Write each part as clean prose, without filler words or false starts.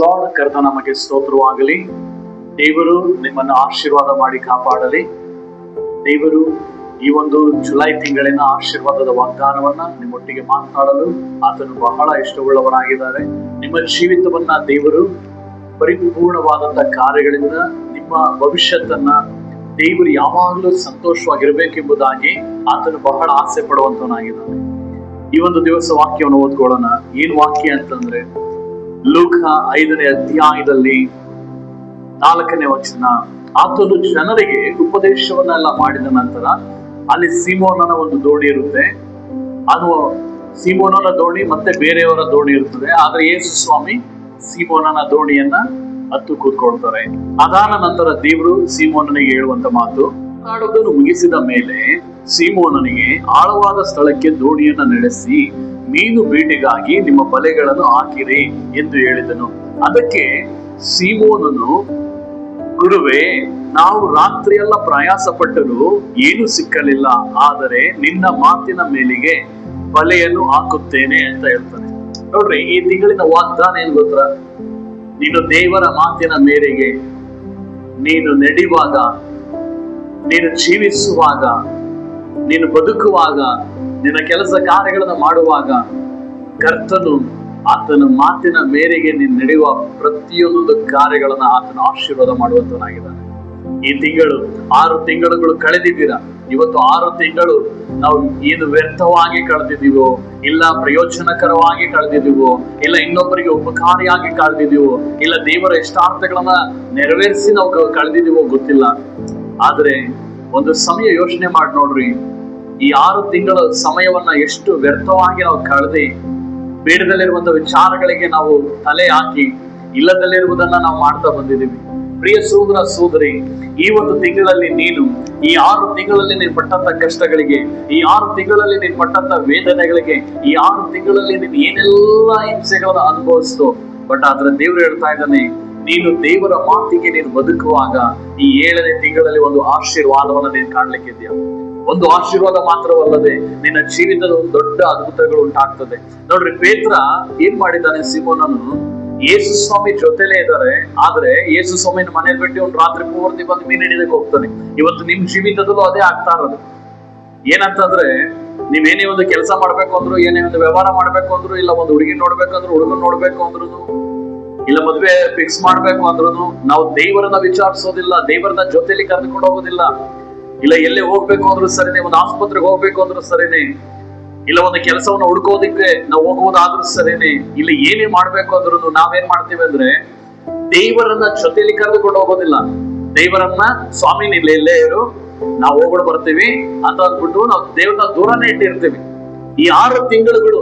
Lord. ಕರ್ತ ನಮಗೆ ಸ್ತೋತ್ರವಾಗಲಿ. ದೇವರು ನಿಮ್ಮನ್ನು ಆಶೀರ್ವಾದ ಮಾಡಿ ಕಾಪಾಡಲಿ. ದೇವರು ಈ ಒಂದು ಜುಲೈ ತಿಂಗಳಿನ ಆಶೀರ್ವಾದದ ವಾಗ್ದಾನವನ್ನ ನಿಮ್ಮೊಟ್ಟಿಗೆ ಮಾತನಾಡಲು ಆತನು ಬಹಳ ಇಷ್ಟವುಳ್ಳವರಾಗಿದ್ದಾರೆ. ನಿಮ್ಮ ಜೀವಿತವನ್ನ ದೇವರು ಪರಿಪೂರ್ಣವಾದಂತಹ ಕಾರ್ಯಗಳಿಂದ ನಿಮ್ಮ ಭವಿಷ್ಯತ್ತನ್ನ ದೇವರು ಯಾವಾಗಲೂ ಸಂತೋಷವಾಗಿರ್ಬೇಕೆಂಬುದಾಗಿ ಆತನು ಬಹಳ ಆಸೆ ಪಡುವಂತವನಾಗಿದ್ದಾನೆ. ಈ ಒಂದು ದಿವಸ ವಾಕ್ಯವನ್ನು ಓದ್ಕೊಳ್ಳೋಣ. ಏನ್ ವಾಕ್ಯ ಅಂತಂದ್ರೆ ಲೂಕ 5ನೇ ಅಧ್ಯಾಯದಲ್ಲಿ 4ನೇ ವಚನ. ಆತನು ಜನರಿಗೆ ಉಪದೇಶವನ್ನೆಲ್ಲ ಮಾಡಿದ ನಂತರ ಅಲ್ಲಿ ಸೀಮೋನನ ಒಂದು ದೋಣಿ ಇರುತ್ತೆ. ಅದು ಸೀಮೋನನ ದೋಣಿ ಮತ್ತೆ ಬೇರೆಯವರ ದೋಣಿ ಇರ್ತದೆ. ಆದ್ರೆ ಯೇಸು ಸ್ವಾಮಿ ಸೀಮೋನನ ದೋಣಿಯನ್ನ ಹತ್ತು ಕೂತ್ಕೊಳ್ತಾರೆ. ಅದಾದ ನಂತರ ದೇವರು ಸೀಮೋನನಿಗೆ ಹೇಳುವಂತ ಮಾತು, ಮಾತನಾಡುವುದನ್ನು ಮುಗಿಸಿದ ಮೇಲೆ ಸೀಮೋನನಿಗೆ ಆಳವಾದ ಸ್ಥಳಕ್ಕೆ ದೋಣಿಯನ್ನ ನಡೆಸಿ ಮೀನು ಬೇಟೆಗಾಗಿ ನಿಮ್ಮ ಬಲೆಗಳನ್ನು ಹಾಕಿರಿ ಎಂದು ಹೇಳಿದನು. ಅದಕ್ಕೆ ಸೀಮೋನನು, ಗುರುವೇ, ನಾವು ರಾತ್ರಿಯೆಲ್ಲ ಪ್ರಯಾಸ ಪಟ್ಟರೂ ಏನು ಸಿಕ್ಕಲಿಲ್ಲ, ಆದರೆ ನಿನ್ನ ಮಾತಿನ ಮೇಲೆಗೆ ಬಲೆಯನ್ನು ಹಾಕುತ್ತೇನೆ ಅಂತ ಹೇಳ್ತಾನೆ. ನೋಡ್ರಿ, ಈ ತಿಂಗಳಿನ ವಾಗ್ದಾನ ಏನ್ ಗೊತ್ತಾ? ನೀನು ದೇವರ ಮಾತಿನ ಮೇರೆಗೆ ನೀನು ನಡೆಯುವಾಗ, ನೀನು ಜೀವಿಸುವಾಗ, ನೀನು ಬದುಕುವಾಗ, ನಿನ್ನ ಕೆಲಸ ಕಾರ್ಯಗಳನ್ನು ಮಾಡುವಾಗ ಕರ್ತನು ಆತನ ಮಾತಿನ ಮೇರೆಗೆ ನೀನು ನಡೆಯುವ ಪ್ರತಿಯೊಂದು ಕಾರ್ಯಗಳನ್ನ ಆತನ ಆಶೀರ್ವಾದ ಮಾಡುವಂತನಾಗಿದ್ದಾನೆ. ಈ ತಿಂಗಳು 6 ತಿಂಗಳುಗಳು ಕಳೆದಿದ್ದೀರಾ. ಇವತ್ತು 6 ತಿಂಗಳು ನಾವು ಏನು ವ್ಯರ್ಥವಾಗಿ ಕಳೆದಿದ್ದೀವೋ, ಇಲ್ಲ ಪ್ರಯೋಜನಕರವಾಗಿ ಕಳೆದಿದ್ದೀವೋ, ಇಲ್ಲ ಇನ್ನೊಬ್ಬರಿಗೆ ಉಪಕಾರಿಯಾಗಿ ಕಳೆದಿದ್ದೀವೋ, ಇಲ್ಲ ದೇವರ ಇಷ್ಟಾರ್ಥಗಳನ್ನ ನೆರವೇರಿಸಿ ನಾವು ಕಳೆದಿದ್ದೀವೋ ಗೊತ್ತಿಲ್ಲ. ಆದ್ರೆ ಒಂದು ಸಮಯ ಯೋಚನೆ ಮಾಡಿ ನೋಡ್ರಿ, ಈ 6 ತಿಂಗಳ ಸಮಯವನ್ನ ಎಷ್ಟು ವ್ಯರ್ಥವಾಗಿ ನಾವು ಕಳೆದಿ ಬೇಡದಲ್ಲಿರುವಂತಹ ವಿಚಾರಗಳಿಗೆ ನಾವು ತಲೆ ಹಾಕಿ ಇಲ್ಲದಲ್ಲಿರುವುದನ್ನ ನಾವು ಮಾಡ್ತಾ ಬಂದಿದ್ದೀವಿ. ಪ್ರಿಯ ಸೋದರ ಸೋದರಿ, ಈ ಒಂದು ತಿಂಗಳಲ್ಲಿ ನೀನು, ಈ 6 ತಿಂಗಳಲ್ಲಿ ನೀನು ಪಟ್ಟಂತ ಕಷ್ಟಗಳಿಗೆ, ಈ 6 ತಿಂಗಳಲ್ಲಿ ನೀನು ಪಟ್ಟಂತ ವೇದನೆಗಳಿಗೆ, ಈ 6 ತಿಂಗಳಲ್ಲಿ ನೀನು ಏನೆಲ್ಲ ಹಿಂಸೆಗಳನ್ನ ಅನುಭವಿಸ್ತೋ, ಬಟ್ ಆದ್ರೆ ದೇವರು ಹೇಳ್ತಾ ಇದ್ದಾನೆ, ನೀನು ದೇವರ ಮಾತಿಗೆ ನೀನು ಬದುಕುವಾಗ ಈ 7ನೇ ತಿಂಗಳಲ್ಲಿ ಒಂದು ಆಶೀರ್ವಾದವನ್ನ ನೀನು ಕಾಣ್ಲಿಕ್ಕಿದ್ಯಾ. ಒಂದು ಆಶೀರ್ವಾದ ಮಾತ್ರವಲ್ಲದೆ ನಿನ್ನ ಜೀವಿತದ ಒಂದು ದೊಡ್ಡ ಅದ್ಭುತಗಳು ಉಂಟಾಗ್ತದೆ. ನೋಡ್ರಿ, ಪೇತ್ರ ಏನ್ ಮಾಡಿದ್ದಾನೆ? ಸಿಮೋನನು ಯೇಸು ಸ್ವಾಮಿ ಜೊತೆಲೇ ಇದ್ದಾರೆ, ಆದ್ರೆ ಯೇಸು ಸ್ವಾಮಿನ ಮನೇಲಿ ಬಿಟ್ಟು ಒಂದು ರಾತ್ರಿ ಪೂರ್ತಿ ಬಂದು ಮೀನು ಹಿಡಿದಕ್ಕೆ ಹೋಗ್ತಾನೆ. ಇವತ್ತು ನಿಮ್ ಜೀವಿತದಲ್ಲೂ ಅದೇ ಆಗ್ತಾ ಇರೋದು. ಏನಂತಂದ್ರೆ, ನೀವೇನೇ ಒಂದು ಕೆಲಸ ಮಾಡ್ಬೇಕು ಅಂದ್ರು, ಏನೇ ಒಂದು ವ್ಯವಹಾರ ಮಾಡ್ಬೇಕು ಅಂದ್ರು, ಇಲ್ಲ ಒಂದು ಹುಡುಗಿ ನೋಡ್ಬೇಕಂದ್ರು, ಹುಡುಗನ್ ನೋಡ್ಬೇಕು ಅಂದ್ರು, ಇಲ್ಲ ಮದ್ವೆ ಫಿಕ್ಸ್ ಮಾಡ್ಬೇಕು ಅಂದ್ರು, ನಾವು ದೇವರನ್ನ ವಿಚಾರಿಸೋದಿಲ್ಲ, ದೇವರನ್ನ ಜೊತೆಲಿ ಕರೆದುಕೊಂಡು ಹೋಗೋದಿಲ್ಲ. ಇಲ್ಲ ಎಲ್ಲೇ ಹೋಗ್ಬೇಕು ಅಂದ್ರೂ ಸರಿನೇ, ಒಂದು ಆಸ್ಪತ್ರೆಗೆ ಹೋಗ್ಬೇಕು ಅಂದ್ರೂ ಸರಿನೇ, ಇಲ್ಲ ಒಂದು ಕೆಲಸವನ್ನ ಹುಡ್ಕೋದಿಕ್ಕೆ ನಾವು ಹೋಗುವುದಾದ್ರೂ ಸರಿನೇ, ಇಲ್ಲ ಏನೇ ಮಾಡ್ಬೇಕು ಅಂದ್ರೂ ನಾವೇನ್ ಮಾಡ್ತೀವಿ ಅಂದ್ರೆ ದೇವರನ್ನ ಜೊತೆಲಿ ಕರೆದುಕೊಂಡು ಹೋಗೋದಿಲ್ಲ. ದೇವರನ್ನ ಸ್ವಾಮಿ ನೀನ್ ಎಲ್ಲೇ ಇರು, ನಾವು ಹೋಗ್ಬಿಟ್ಟು ಬರ್ತೀವಿ ಅಂತ ಅಂದ್ಬಿಟ್ಟು ನಾವು ದೇವರನ್ನ ದೂರನೇ ಇಟ್ಟಿರ್ತೀವಿ. ಈ 6 ತಿಂಗಳುಗಳು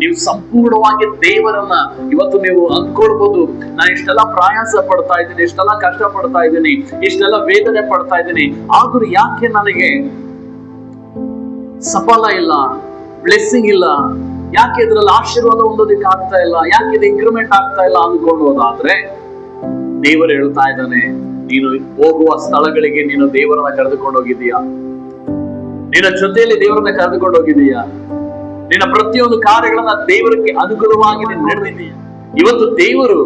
ನೀವು ಸಂಪೂರ್ಣವಾಗಿ ದೇವರನ್ನ, ಇವತ್ತು ನೀವು ಅಂದ್ಕೊಳ್ಬಹುದು, ನಾನು ಇಷ್ಟೆಲ್ಲ ಪ್ರಯಾಸ ಪಡ್ತಾ ಇದ್ದೀನಿ, ಇಷ್ಟೆಲ್ಲ ಕಷ್ಟ ಪಡ್ತಾ ಇದ್ದೀನಿ, ಇಷ್ಟೆಲ್ಲ ವೇದನೆ ಪಡ್ತಾ ಇದ್ದೀನಿ, ಆದ್ರೂ ಯಾಕೆ ನನಗೆ ಸಫಲ ಇಲ್ಲ, ಬ್ಲೆಸ್ಸಿಂಗ್ ಇಲ್ಲ, ಯಾಕೆ ಇದ್ರಲ್ಲಿ ಆಶೀರ್ವಾದ ಹೊಂದೋದಕ್ಕೆ ಆಗ್ತಾ ಇಲ್ಲ, ಯಾಕೆ ಇದು ಇಂಕ್ರಿಮೆಂಟ್ ಆಗ್ತಾ ಇಲ್ಲ ಅಂದ್ಕೊಳ್ಳೋದಾದ್ರೆ ದೇವರು ಹೇಳ್ತಾ ಇದ್ದಾನೆ, ನೀನು ಹೋಗುವ ಸ್ಥಳಗಳಿಗೆ ನೀನು ದೇವರನ್ನ ಕರೆದುಕೊಂಡು ಹೋಗಿದೀಯಾ? ನಿನ್ನ ಜೊತೆಯಲ್ಲಿ ದೇವರನ್ನ ಕರೆದುಕೊಂಡು ಹೋಗಿದೀಯಾ? ನಿನ್ನ ಪ್ರತಿಯೊಂದು ಕಾರ್ಯಗಳನ್ನ ದೇವರಿಗೆ ಅನುಕೂಲವಾಗಿ ನೀನು ನಡೆದಿದೀಯ. ಇವತ್ತು ದೇವರು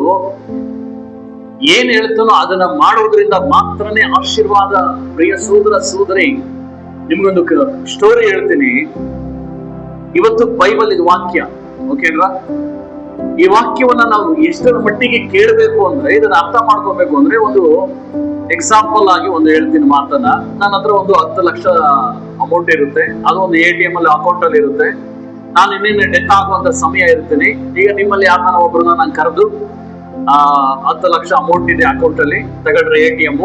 ಏನ್ ಹೇಳ್ತಾನೋ ಅದನ್ನ ಮಾಡೋದ್ರಿಂದ ಮಾತ್ರನೇ ಆಶೀರ್ವಾದ. ಪ್ರಿಯ ಸೋದರ ಸೋದರಿ, ನಿಮ್ಗೊಂದು ಸ್ಟೋರಿ ಹೇಳ್ತೀನಿ. ಇವತ್ತು ಬೈಬಲ್ ಇದು ವಾಕ್ಯ, ಓಕೆನಾ? ಈ ವಾಕ್ಯವನ್ನ ನಾವು ಎಷ್ಟರ ಮಟ್ಟಿಗೆ ಕೇಳಬೇಕು ಅಂದ್ರೆ, ಇದನ್ನ ಅರ್ಥ ಮಾಡ್ಕೋಬೇಕು ಅಂದ್ರೆ, ಒಂದು ಎಕ್ಸಾಂಪಲ್ ಆಗಿ ಒಂದು ಹೇಳ್ತೀನಿ ಮಾತನ್ನ. ನನ್ನ ಹತ್ರ ಒಂದು 10 ಲಕ್ಷ ಅಮೌಂಟ್ ಇರುತ್ತೆ, ಅದು ಒಂದು ATM ಅಲ್ಲಿ ಅಕೌಂಟ್ ಅಲ್ಲಿ ಇರುತ್ತೆ. ನಾನು ಇನ್ನೇನು ಡೆತ್ ಆಗುವಂತ ಸಮಯ ಇರ್ತೀನಿ. ಈಗ ನಿಮ್ಮಲ್ಲಿ ಯಾರನ್ನ ಒಬ್ಬರನ್ನ ನಾನು ಕರೆದು 10 ಲಕ್ಷ ಅಮೌಂಟ್ ಇದೆ ಅಕೌಂಟ್ ಅಲ್ಲಿ, ತಗೊಂಡ್ರೆ ATM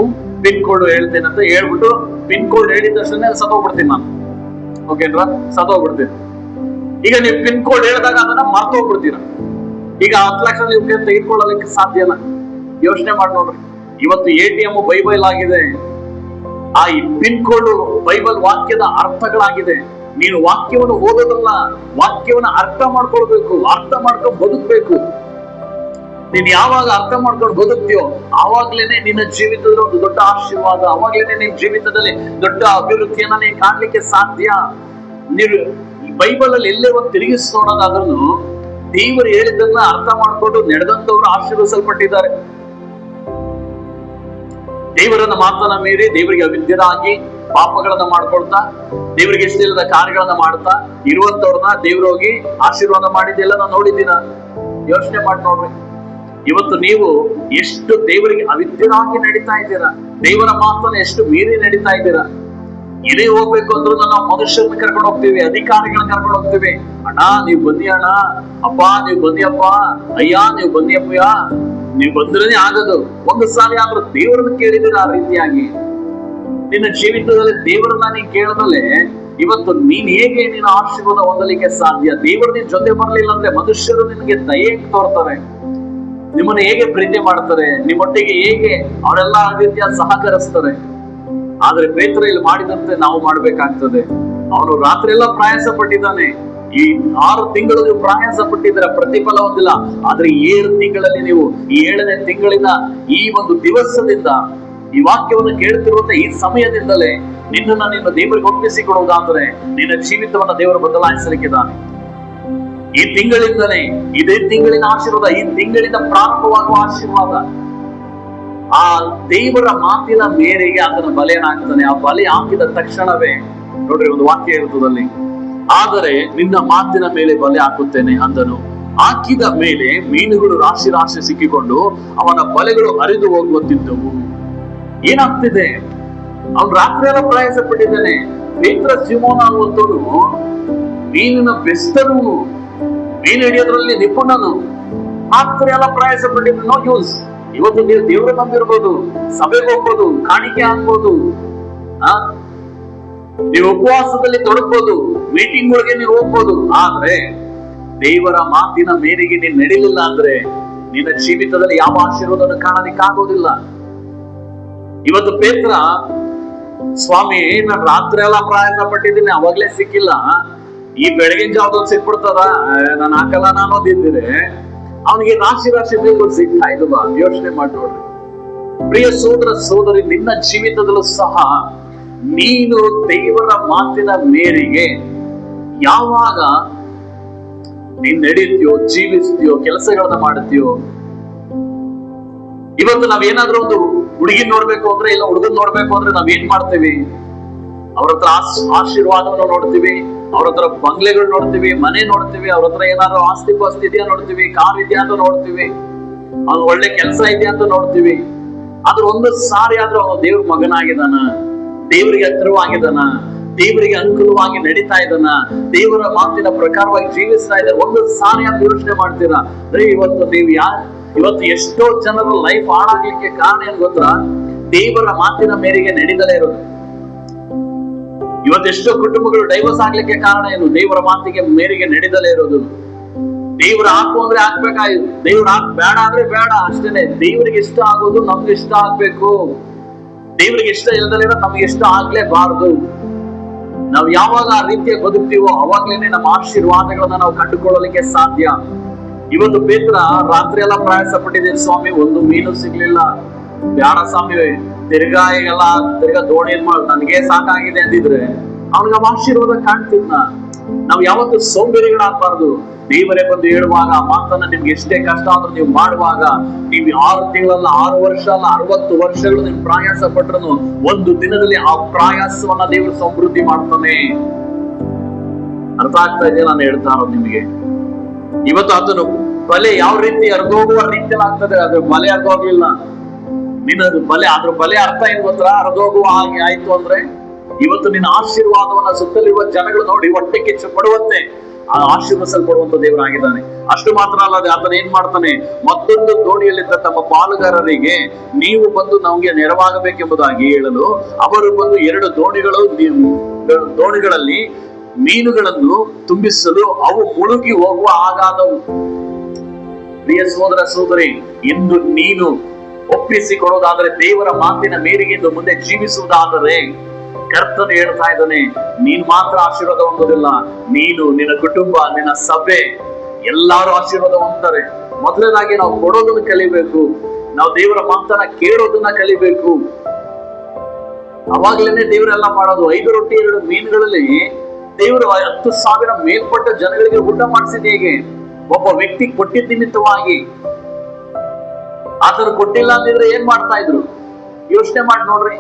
ಪಿನ್ ಕೋಡ್ ಹೇಳ್ತೀನಿ ಅಂತ ಹೇಳ್ಬಿಟ್ಟು, ಪಿನ್ ಕೋಡ್ ಹೇಳಿದ ತಕ್ಷಣ ಸತ್ತೋಗ್ಬಿಡ್ತೀನಿ ನಾನು, ಓಕೆನಾ? ಸತ್ತೋಗ್ಬಿಡ್ತೀನಿ. ಈಗ ನೀವು ಪಿನ್ ಕೋಡ್ ಹೇಳಿದಾಗ ಅದನ್ನ ಮರ್ತೋಗ್ಬಿಡ್ತೀರ. ಈಗ 10 ಲಕ್ಷ ನೀವು ತೆಗೆದುಕೊಳ್ಳಲಿಕ್ಕೆ ಸಾಧ್ಯನಾ? ಯೋಚನೆ ಮಾಡಿ ನೋಡ್ರಿ. ಇವತ್ತು ATM ಬೈಬಲ್ ಆಗಿದೆ, ಆ ಪಿನ್ ಕೋಡ್ ಬೈಬಲ್ ವಾಕ್ಯದ ಅರ್ಥಗಳಾಗಿದೆ. ನೀನು ವಾಕ್ಯವನ್ನು ಓದೋದಲ್ಲ, ವಾಕ್ಯವನ್ನ ಅರ್ಥ ಮಾಡ್ಕೊಳ್ಬೇಕು, ಅರ್ಥ ಮಾಡ್ಕೊಂಡು ಬದುಕ್ಬೇಕು. ನೀನ್ ಯಾವಾಗ ಅರ್ಥ ಮಾಡ್ಕೊಂಡು ಬದುಕ್ತೀಯೋ ಆವಾಗ್ಲೇನೆ ನಿನ್ನ ಜೀವಿತದಲ್ಲಿ ಒಂದು ದೊಡ್ಡ ಆಶೀರ್ವಾದ, ಅವಾಗ್ಲೇನೆ ನಿನ್ನ ಜೀವಿತದಲ್ಲಿ ದೊಡ್ಡ ಅಭಿವೃದ್ಧಿಯನ್ನ ನೀನ್ ಕಾಣ್ಲಿಕ್ಕೆ ಸಾಧ್ಯ. ನೀವು ಬೈಬಲ್ ಅಲ್ಲಿ ಎಲ್ಲೇ ಒಂದು ತಿರುಗಿಸಿ ನೋಡೋದಾದ್ರೂ ದೇವರು ಹೇಳಿದ್ದನ್ನ ಅರ್ಥ ಮಾಡಿಕೊಂಡು ನಡೆದಂತವರು ಆಶೀರ್ವದಿಸಲ್ಪಟ್ಟಿದ್ದಾರೆ. ದೇವರನ್ನ ಮಾತನ್ನ ಮೀರಿ ದೇವರಿಗೆ ಅವಿದ್ಯರಾಗಿ ಪಾಪಗಳನ್ನ ಮಾಡ್ಕೊಳ್ತಾ ದೇವರಿಗೆ ಇಷ್ಟವಿಲ್ಲದ ಕಾರ್ಯಗಳನ್ನ ಮಾಡ್ತಾ ಇರುವಂತವ್ರನ್ನ ದೇವ್ರೋಗಿ ಆಶೀರ್ವಾದ ಮಾಡಿದ್ದೆಲ್ಲ ನಾವು ನೋಡಿದ್ದೀರ. ಯೋಚನೆ ಮಾಡಿ ನೋಡ್ರಿ, ಇವತ್ತು ನೀವು ಎಷ್ಟು ದೇವರಿಗೆ ಅವಿದ್ಯರಾಗಿ ನಡೀತಾ ಇದ್ದೀರಾ, ದೇವರ ಮಾತನ್ನ ಎಷ್ಟು ಮೀರಿ ನಡೀತಾ ಇದ್ದೀರಾ. ಇದೇ ಹೋಗ್ಬೇಕು ಅಂದ್ರೂ ನಾವು ಮನುಷ್ಯರನ್ನ ಕರ್ಕೊಂಡು ಹೋಗ್ತೀವಿ, ಅಧಿಕಾರಿಗಳನ್ನ ಕರ್ಕೊಂಡು ಹೋಗ್ತೀವಿ. ಅಣ್ಣ ನೀವ್ ಬನ್ನಿ, ಅಣ್ಣ ಅಪ್ಪ ನೀವ್ ಬನ್ನಿಯಪ್ಪ, ಅಯ್ಯ ನೀವ್ ಬನ್ನಿಯಪ್ಪಯ್ಯ, ನೀವ್ ಬಂದ್ರೇನೆ ಆಗದು. ಒಂದು ಸಾರಿ ಆದ್ರೂ ದೇವರನ್ನ ಕೇಳಿದಿರ ಆ ರೀತಿಯಾಗಿ ನಿನ್ನ ಜೀವಿತದಲ್ಲಿ ದೇವರನ್ನ ನೀನ್ ಕೇಳದಲ್ಲೇ ಇವತ್ತು ನೀನ್ ಹೇಗೆ ನಿನ್ನ ಆಶೀರ್ವಾದ ಹೊಂದಲಿಕ್ಕೆ ಸಾಧ್ಯ? ದೇವರು ನಿನ್ ಜೊತೆ ಬರ್ಲಿಲ್ಲ ಅಂದ್ರೆ ಮನುಷ್ಯರು ನಿನ್ಗೆ ದಯೆ ತೋರ್ತಾರೆ, ನಿಮ್ಮನ್ನ ಹೇಗೆ ಪ್ರೀತಿ ಮಾಡ್ತಾರೆ, ನಿಮ್ಮೊಟ್ಟಿಗೆ ಹೇಗೆ ಅವರೆಲ್ಲ ರೀತಿಯ ಸಹಕರಿಸ್ತಾರೆ. ಆದ್ರೆ ಪೇತ್ರ ಇಲ್ಲಿ ಮಾಡಿದಂತೆ ನಾವು ಮಾಡ್ಬೇಕಾಗ್ತದೆ. ಅವನು ರಾತ್ರಿ ಎಲ್ಲ ಪ್ರಯಾಸ ಪಟ್ಟಿದ್ದಾನೆ. ಈ 6 ತಿಂಗಳು ನೀವು ಪ್ರಯಾಸ ಪಟ್ಟಿದ್ರೆ ಪ್ರತಿಫಲ ಹೊಂದಿಲ್ಲ. ಆದ್ರೆ 7 ತಿಂಗಳಲ್ಲಿ ನೀವು ಈ 7ನೇ ತಿಂಗಳಿನ ಈ ಒಂದು ದಿವಸದಿಂದ ಈ ವಾಕ್ಯವನ್ನು ಕೇಳ್ತಿರುವಂತ ಈ ಸಮಯದಿಂದಲೇ ನಿನ್ನ ದೇವರಿಗೆ ಒಪ್ಪಿಸಿಕೊಡುವುದಾದರೆ ನಿನ್ನ ಜೀವಿತವನ್ನ ದೇವರು ಬದಲಾಯಿಸಲಿಕ್ಕಿದ್ದಾನೆ. ಈ ತಿಂಗಳಿಂದಲೇ, ಇದೇ ತಿಂಗಳಿನ ಆಶೀರ್ವಾದ, ಈ ತಿಂಗಳಿಂದ ಪ್ರಾರಂಭವಾಗುವ ಆಶೀರ್ವಾದ. ಆ ದೇವರ ಮಾತಿನ ಮೇರೆಗೆ ಆತನ ಬಲೆಯನ್ನಾಗ್ತಾನೆ. ಆ ಬಲೆ ಹಾಕಿದ ತಕ್ಷಣವೇ ನೋಡ್ರಿ ಒಂದು ವಾಕ್ಯ ಇರುತ್ತದಲ್ಲಿ, ಆದರೆ ನಿನ್ನ ಮಾತಿನ ಮೇಲೆ ಬಲೆ ಹಾಕುತ್ತೇನೆ ಅಂದನು. ಹಾಕಿದ ಮೇಲೆ ಮೀನುಗಳು ರಾಶಿ ರಾಶಿ ಸಿಕ್ಕಿಕೊಂಡು ಅವನ ಬಲೆಗಳು ಹರಿದು ಹೋಗುತ್ತಿದ್ದವು. ಏನಾಗ್ತಿದೆ? ಅವನು ರಾತ್ರಿ ಎಲ್ಲ ಪ್ರಯಾಸ ಪಟ್ಟಿದ್ದಾನೆ. ಪೇತ್ರ ಸಿಮೋನ ಅನ್ನುವಂಥವನು ಮೀನಿನ ಬೆಸ್ತನು, ಮೀನು ಹಿಡಿಯೋದ್ರಲ್ಲಿ ನಿಪುಣನು. ರಾತ್ರಿ ಎಲ್ಲ ಪ್ರಯಾಸ ಪಟ್ಟಿದ್ದು, ನೋ ಯೂಸ್. ಇವತ್ತು ನೀವು ದೇವರ ಬಂದಿರ್ಬೋದು, ಸಭೆಗೆ ಹೋಗ್ಬೋದು, ಕಾಣಿಕೆ ಆಗ್ಬೋದು, ನೀವು ಉಪವಾಸದಲ್ಲಿ ತೊಡಗ್ಬೋದು, ಮೀಟಿಂಗ್ ನೀವು ಹೋಗ್ಬೋದು. ಆದ್ರೆ ದೇವರ ಮಾತಿನ ಮೇರೆಗೆ ನೀನ್ ನಡೀಲಿಲ್ಲ ಅಂದ್ರೆ ನಿನ್ನ ಜೀವಿತದಲ್ಲಿ ಯಾವ ಆಶೀರ್ವಾದವನ್ನು ಕಾಣಲಿಕ್ಕಾಗೋದಿಲ್ಲ. ಇವತ್ತು ಪೇತ್ರ, ಸ್ವಾಮಿ ನಾನು ರಾತ್ರಿ ಎಲ್ಲ ಪ್ರಯಾಸ ಪಟ್ಟಿದ್ದೀನಿ, ಅವಾಗ್ಲೇ ಸಿಕ್ಕಿಲ್ಲ, ಈ ಬೆಳಗಿನ ಜಾವದಲ್ಲಿ ಸಿಕ್ಬಿಡ್ತದ, ನಾನು ಹಾಕಲ್ಲ ನಾನು ಓದಿದ್ರೆ ಅವನಿಗೆ ರಾಶಿ ರಾಶಿ ಮೀನುಗಳು ಸಿಗ್ತಾ ಇದ್ವ. ಯೋಚನೆ ಮಾಡಿ ನೋಡ್ರಿ ಪ್ರಿಯ ಸೋದರ ಸೋದರಿ, ನಿನ್ನ ಜೀವಿತದಲ್ಲೂ ಸಹ ನೀನು ದೇವರ ಮಾತಿನ ಮೇರೆಗೆ ಯಾವಾಗ ನೀನ್ ನಡೀತೀಯೋ, ಜೀವಿಸ್ತೀಯೋ, ಕೆಲಸಗಳನ್ನ ಮಾಡುತ್ತೀಯೋ. ಇವತ್ತು ನಾವೇನಾದ್ರೂ ಒಂದು ಹುಡುಗಿನ್ ನೋಡ್ಬೇಕು ಅಂದ್ರೆ, ಇಲ್ಲ ಹುಡುಗನ್ ನೋಡ್ಬೇಕು ಅಂದ್ರೆ ನಾವ್ ಏನ್ ಮಾಡ್ತೀವಿ? ಅವ್ರ ಹತ್ರ ಆಶೀರ್ವಾದವನ್ನು ನೋಡ್ತೀವಿ, ಅವ್ರ ಹತ್ರ ಬಂಗ್ಲೆಗಳು ನೋಡ್ತೀವಿ, ಮನೆ ನೋಡ್ತೀವಿ, ಅವ್ರ ಹತ್ರ ಏನಾದ್ರು ಆಸ್ತಿ ಪಾಸ್ತಿ ಇದೆಯಾ ನೋಡ್ತೀವಿ, ಕಾರ್ ಇದೆಯಾ ಅಂತ ನೋಡ್ತೀವಿ, ಅವ್ನು ಒಳ್ಳೆ ಕೆಲಸ ಇದೆಯಾ ಅಂತ ನೋಡ್ತೀವಿ. ಆದ್ರೆ ಒಂದು ಸಾರಿ ಆದ್ರೂ ಅವನು ದೇವ್ರ ಮಗನಾಗಿದ್ದಾನ, ದೇವರಿಗೆ ಹತ್ತಿರವಾಗಿದ್ದಾನ, ದೇವರಿಗೆ ಅನುಕೂಲವಾಗಿ ನಡೀತಾ ಇದ್ದಾನ, ದೇವರ ಮಾತಿನ ಪ್ರಕಾರವಾಗಿ ಜೀವಿಸ್ತಾ ಇದ್ದಾರೆ, ಒಂದು ಸಾರಿ ಆದ್ರೂ ಯೋಚನೆ ಮಾಡ್ತೀರಾ? ಇವತ್ತು ನೀವು ಇವತ್ತು ಎಷ್ಟೋ ಜನರ ಲೈಫ್ ಹಾಳಾಗ್ಲಿಕ್ಕೆ ಕಾರಣ ಏನ್ ಗೊತ್ತಾ? ದೇವರ ಮಾತಿನ ಮೇರೆಗೆ ನಡೀದಲೇ ಇರೋದು. ಇವತ್ತೆಷ್ಟೋ ಕುಟುಂಬಗಳು ಡೈವರ್ಸ್ ಆಗ್ಲಿಕ್ಕೆ ಕಾರಣ ಏನು? ದೇವರ ಮಾತಿಗೆ ಮೇರೆಗೆ ನಡೀದಲೇ ಇರೋದು. ದೇವ್ರ ಹಾಕು ಅಂದ್ರೆ ಹಾಕ್ಬೇಕಾಯ್ತು, ದೇವ್ರ ಬೇಡ ಅಂದ್ರೆ ಬೇಡ, ಅಷ್ಟೇನೆ. ದೇವರಿಗೆ ಇಷ್ಟ ಆಗೋದು ನಮ್ಗೆ ಇಷ್ಟ ಆಗ್ಬೇಕು, ದೇವರಿಗೆ ಇಷ್ಟ ಇಲ್ಲದಲೇ ನಮ್ಗೆ ಇಷ್ಟ ಆಗ್ಲೇಬಾರ್ದು. ನಾವು ಯಾವಾಗ ಆ ರೀತಿಯ ಬದುಕ್ತೀವೋ ಅವಾಗ್ಲೇನೆ ನಮ್ಮ ಆಶೀರ್ವಾದಗಳನ್ನ ನಾವು ಕಂಡುಕೊಳ್ಳಲಿಕ್ಕೆ ಸಾಧ್ಯ. ಇವತ್ತು ಪೇತ್ರ ರಾತ್ರಿ ಎಲ್ಲ ಪ್ರಯಾಸ ಪಟ್ಟಿದ್ದೀನಿ ಸ್ವಾಮಿ, ಒಂದು ಮೀನು ಸಿಗ್ಲಿಲ್ಲ, ಬ್ಯಾಡ ಸ್ವಾಮಿ, ತಿರ್ಗಾ ದೋಣಿ ನನಗೆ ಸಾಕಾಗಿದೆ ಅಂದಿದ್ರೆ ಅವನಿಗೆ ಆಶೀರ್ವಾದ ಕಾಣ್ತಿದ್ನ. ನಾವು ಯಾವತ್ತು ಸೋಂಬೇರಿಗಳಾಗಬಾರ್ದು. ದೇವರೇ ಬಂದು ಹೇಳುವಾಗ ಆ ಮಾತನ್ನ ನಿಮ್ಗೆ ಎಷ್ಟೇ ಕಷ್ಟ ಆದ್ರೂ ನೀವು ಮಾಡುವಾಗ, ನೀವು 6 ತಿಂಗಳಲ್ಲ, 6 ವರ್ಷ ಅಲ್ಲ, 60 ವರ್ಷಗಳು ನೀವು ಪ್ರಯಾಸ ಪಟ್ರು ಒಂದು ದಿನದಲ್ಲಿ ಆ ಪ್ರಯಾಸವನ್ನ ದೇವರು ಸಮೃದ್ಧಿ ಮಾಡ್ತಾನೆ. ಅರ್ಥ ಆಗ್ತಾ ಇದೆಯಾ ನಾನು ಹೇಳ್ತಾ ಇರೋದು ನಿಮಗೆ? ಇವತ್ತು ಅದನ್ನು ಬಲೆ ಯಾವ ರೀತಿ ಹರಿದೋಗುವ ರೀತಿಯಲ್ಲಿ ಆಗ್ತದೆ, ಅದ್ರ ಬಲೆ ಹರಿದೋಗ್ಲಿಲ್ಲ. ನಿನ್ನದು ಬಲೆ, ಅದ್ರ ಬಲೆ ಅರ್ಥ ಏನ್ ಗೊತ್ತಾ? ಹರಿದೋಗುವ ಹಾಗೆ ಆಯ್ತು ಅಂದ್ರೆ ಇವತ್ತು ನಿನ್ನ ಆಶೀರ್ವಾದವನ್ನ ಸುತ್ತಲಿರುವ ಜನಗಳು ನೋಡಿ ಹೊಟ್ಟೆ ಕಿಚ್ಚು ಪಡುವಂತೆ ಆಶೀರ್ವದಿಸಲ್ಪಡುವಂತ ದೇವರಾಗಿದ್ದಾನೆ. ಅಷ್ಟು ಮಾತ್ರ ಅಲ್ಲದೆ ಆತನ ಏನ್ ಮಾಡ್ತಾನೆ? ಮತ್ತೊಂದು ದೋಣಿಯಲ್ಲಿದ್ದ ತಮ್ಮ ಪಾಲುಗಾರರಿಗೆ ನೀವು ಬಂದು ನಮಗೆ ನೆರವಾಗಬೇಕೆಂಬುದಾಗಿ ಹೇಳಲು ಅವರು ಬಂದು 2 ದೋಣಿಗಳಲ್ಲಿ ಮೀನುಗಳನ್ನು ತುಂಬಿಸಲು ಅವು ಮುಳುಗಿ ಹೋಗುವ ಹಾಗಾದವು. ಪ್ರಿಯ ಸೋದರ ಸೋದರಿ, ಇಂದು ನೀನು ಒಪ್ಪಿಸಿಕೊಡೋದಾದರೆ, ದೇವರ ಮಾತಿನ ಮೇರೆಗೆ ಇಂದು ಮುಂದೆ ಜೀವಿಸುವುದಾದರೆ, ಕರ್ತನು ಹೇಳ್ತಾ ಇದ್ದಾನೆ, ನೀನ್ ಮಾತ್ರ ಆಶೀರ್ವಾದ ಹೊಂದೋದಿಲ್ಲ, ನೀನು, ನಿನ್ನ ಕುಟುಂಬ, ನಿನ್ನ ಸಭೆ ಎಲ್ಲಾರು ಆಶೀರ್ವಾದ ಹೊಂದ್ತಾರೆ. ಮೊದಲನೇದಾಗಿ ನಾವು ಕೊಡೋದನ್ನ ಕಲಿಬೇಕು, ನಾವು ದೇವರ ಮಾತನ್ನ ಕೇಳೋದನ್ನ ಕಲಿಬೇಕು. ಅವಾಗ್ಲೇನೆ ದೇವರೆಲ್ಲ ಮಾಡೋದು. 5 ರೊಟ್ಟಿ 2 ಮೀನುಗಳಲ್ಲಿ ದೇವರು 10,000 ಮೇಲ್ಪಟ್ಟ ಜನಗಳಿಗೆ ಊಟ ಮಾಡಿಸಿದ ಹೇಗೆ? ಒಬ್ಬ ವ್ಯಕ್ತಿ ಕೊಟ್ಟಿದ್ದ ನಿಮಿತ್ತವಾಗಿ. ಆತನು ಕೊಟ್ಟಿಲ್ಲ ಅಂದಿದ್ರೆ ಏನ್ ಮಾಡ್ತಾ ಇದ್ರು? ಯೋಚನೆ ಮಾಡಿ ನೋಡ್ರಿ.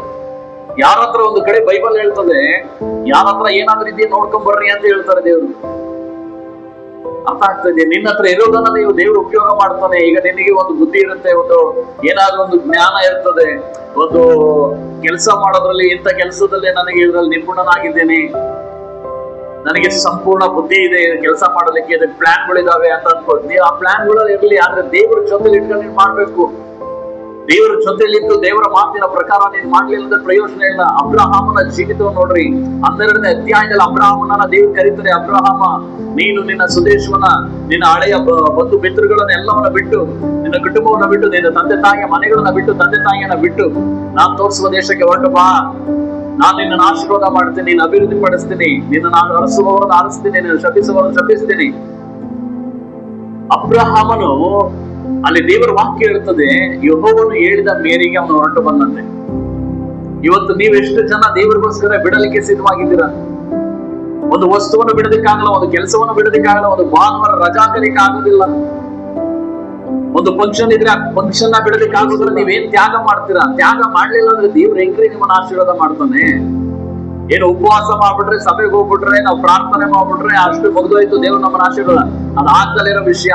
ಯಾರ ಹತ್ರ ಒಂದು ಕಡೆ ಬೈಬಲ್ ಹೇಳ್ತದೆ, ಯಾರ ಹತ್ರ ಏನಾದ್ರೂ ಇದೆಯಾ ನೋಡ್ಕೊಂಡ್ ಬರ್ರಿ ಅಂತ ಹೇಳ್ತಾರೆ ದೇವ್ರು. ಅರ್ಥ ಆಗ್ತದೆ? ನಿನ್ನ ಹತ್ರ ಇರೋದನ್ನ ನೀವು ದೇವ್ರು ಉಪಯೋಗ ಮಾಡ್ತಾನೆ. ಈಗ ನಿನಗೆ ಒಂದು ಬುದ್ಧಿ ಇರುತ್ತೆ, ಒಂದು ಏನಾದ್ರೂ ಒಂದು ಜ್ಞಾನ ಇರ್ತದೆ, ಒಂದು ಕೆಲಸ ಮಾಡೋದ್ರಲ್ಲಿ ಇಂಥ ಕೆಲಸದಲ್ಲಿ ನನಗೆ ಇದ್ರಲ್ಲಿ ನಿಪುಣನಾಗಿದ್ದೇನೆ, ನನಗೆ ಸಂಪೂರ್ಣ ಬುದ್ಧಿ ಇದೆ ಕೆಲಸ ಮಾಡೋದಕ್ಕೆ, ಅದಕ್ಕೆ ಪ್ಲಾನ್ಗಳಿದಾವೆ ಅಂತ ಅನ್ಕೊಳ್ಳಿ. ನೀವು ಆ ಪ್ಲಾನ್ಗಳು ಇರ್ಲಿ, ಆದ್ರೆ ದೇವ್ರ ಜೊತೆಲಿ ಇಟ್ಕೊಂಡು ನೀನ್ ಮಾಡ್ಬೇಕು. ದೇವರ ಜೊತೆಲಿದ್ದು ದೇವರ ಮಾತಿನ ಪ್ರಕಾರ ನೀನ್ ಮಾಡ್ಲಿಲ್ಲ ಅಂದ್ರೆ ಪ್ರಯೋಜನ ಇಲ್ಲ. ಅಬ್ರಹಾಮನ ಜೀವಿತವನ್ನು ನೋಡ್ರಿ, 12ನೇ ಅಧ್ಯಾಯದಲ್ಲಿ ಅಬ್ರಹಾಮನ ದೇವ್ರು ಕರೀತಾರೆ, ಅಬ್ರಹಾಮ ನೀನು ನಿನ್ನ ಸ್ವದೇಶವನ್ನ, ನಿನ್ನ ಹಳೆಯ ಬಂಧು ಮಿತ್ರಗಳನ್ನ ಎಲ್ಲವನ್ನ ಬಿಟ್ಟು, ನಿನ್ನ ಕುಟುಂಬವನ್ನ ಬಿಟ್ಟು, ನಿನ್ನ ತಂದೆ ತಾಯಿಯ ಮನೆಗಳನ್ನ ಬಿಟ್ಟು, ತಂದೆ ತಾಯಿಯನ್ನ ಬಿಟ್ಟು ನಾನ್ ತೋರಿಸುವ ದೇಶಕ್ಕೆ ಹೊರಟು ಬಾ. ನಾನು ನಿನ್ನನ್ನು ಆಶೀರ್ವಾದ ಮಾಡ್ತೀನಿ, ನೀನು ಅಭಿವೃದ್ಧಿ ಪಡಿಸ್ತೀನಿ, ನಿನ್ನ ನಾನು ಅರಸುವವರನ್ನು ಆರಿಸ್ತೀನಿ, ನೀನು ಶಪಿಸುವವರನ್ನು ಶಪಿಸ್ತೀನಿ. ಅಬ್ರಹಾಮನು ಅಲ್ಲಿ ದೇವರ ವಾಕ್ಯ ಇರ್ತದೆ, ಯೆಹೋವನು ಹೇಳಿದ ಮೇರೆಗೆ ಅವನು ಹೊರಟು ಬಂದಂತೆ. ಇವತ್ತು ನೀವೆಷ್ಟು ಜನ ದೇವರಿಗೋಸ್ಕರ ಬಿಡಲಿಕ್ಕೆ ಸಿದ್ಧವಾಗಿದ್ದೀರಾ? ಒಂದು ವಸ್ತುವನ್ನು ಬಿಡೋದಕ್ಕಾಗಲ್ಲ, ಒಂದು ಕೆಲಸವನ್ನು ಬಿಡೋದಕ್ಕಾಗಲ್ಲ, ಒಂದು ಭಾನುವಾರ ರಜಾ ಕಲಿಕ್ಕೆ ಆಗುದಿಲ್ಲ, ಒಂದು ಫಂಕ್ಷನ್ ಇದ್ರೆ ಆ ಫಂಕ್ಷನ್ ನ ಬಿಡೋದಕ್ಕಾಗೋದ್ರೆ ನೀವೇನ್ ತ್ಯಾಗ ಮಾಡ್ತೀರಾ? ತ್ಯಾಗ ಮಾಡ್ಲಿಲ್ಲ ಅಂದ್ರೆ ದೇವ್ರ ಹೆಂಗ್ರಿ ನಿಮ್ಮನ್ನ ಆಶೀರ್ವಾದ ಮಾಡ್ತಾನೆ? ಏನು ಉಪವಾಸ ಮಾಡ್ಬಿಟ್ರೆ, ಸಭೆಗೆ ಹೋಗ್ಬಿಟ್ರೆ, ನಾವು ಪ್ರಾರ್ಥನೆ ಮಾಡ್ಬಿಟ್ರೆ ಅಷ್ಟು ಮುಗಿದೋಯ್ತು ದೇವ್ರು ನಮ್ಮನ್ನ ಆಶೀರ್ವಾದ? ಅದಾಗ್ದಲ್ಲಿರೋ ವಿಷಯ.